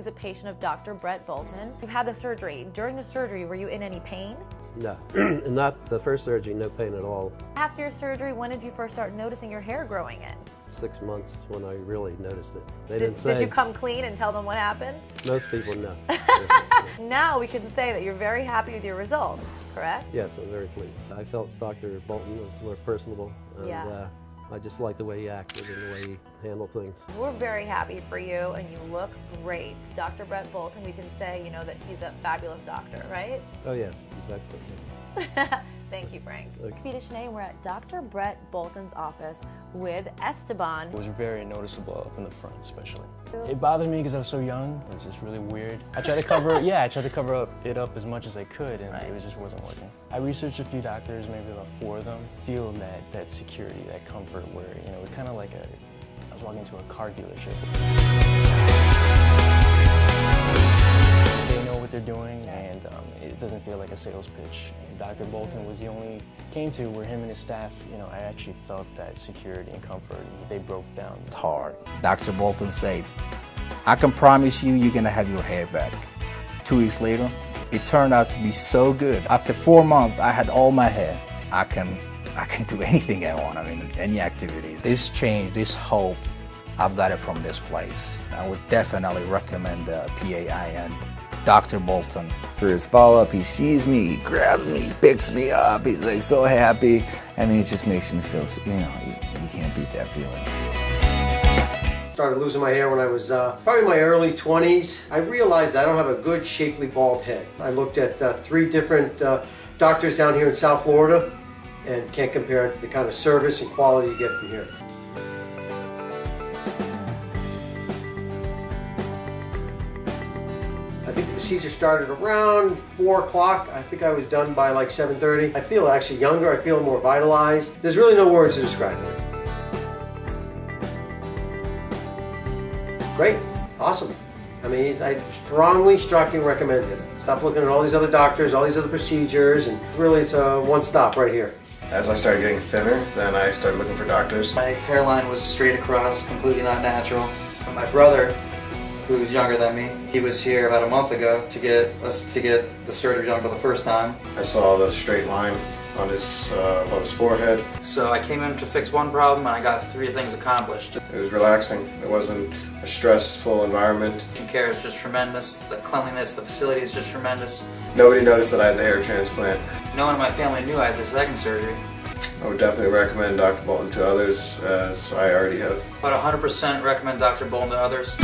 who's a patient of Dr. Brett Bolton. You had the surgery. During the surgery, were you in any pain? No, not the first surgery, no pain at all. After your surgery, when did you first start noticing your hair growing in? 6 months when I really noticed it. They didn't say. Did you come clean and tell them what happened? Most people know. Now we can say that you're very happy with your results, correct? Yes, I'm very pleased. I felt Dr. Bolton was more personable, and Yes. I just liked the way he acted and the way he handled things. We're very happy for you, and you look great. Dr. Brett Bolton, we can say, that he's a fabulous doctor, right? Oh yes, he's excellent. Yes. Thank you, Frank. Okay. Vita Shanae, we're at Dr. Brett Bolton's office with Esteban. It was very noticeable up in the front, especially. It bothered me because I was so young. It was just really weird. I tried to cover it up as much as I could, and Right. it just wasn't working. I researched a few doctors, maybe about 4 of them. Feel that security, that comfort, where it was kind of like I was walking into a car dealership. They know what they're doing, and it doesn't feel like a sales pitch. And Dr. Bolton was the only came to where him and his staff, I actually felt that security and comfort, and they broke down. It's hard. Dr. Bolton said, I can promise you're gonna have your hair back. 2 weeks later, it turned out to be so good. After 4 months, I had all my hair. I can do anything I want, any activities. This change, this hope, I've got it from this place. I would definitely recommend PAI and Dr. Bolton. For his follow-up, he sees me, he grabs me, he picks me up, he's like so happy. It just makes me feel, you can't beat that feeling. Started losing my hair when I was probably in my early 20s. I realized I don't have a good shapely bald head. I looked at 3 different doctors down here in South Florida and can't compare it to the kind of service and quality you get from here. I think the procedure started around 4 o'clock. I think I was done by like 7:30. I feel actually younger, I feel more vitalized. There's really no words to describe it. Great, awesome. I strongly recommend it. Stop looking at all these other doctors, all these other procedures, and really it's a one-stop right here. As I started getting thinner, then I started looking for doctors. My hairline was straight across, completely not natural. My brother, who's younger than me, he was here about a month ago to get the surgery done for the first time. I saw the straight line on above his forehead. So I came in to fix one problem and I got 3 things accomplished. It was relaxing. It wasn't a stressful environment. The care is just tremendous. The cleanliness, the facility is just tremendous. Nobody noticed that I had the hair transplant. No one in my family knew I had the second surgery. I would definitely recommend Dr. Bolton to others, as I already have. But 100% recommend Dr. Bolton to others.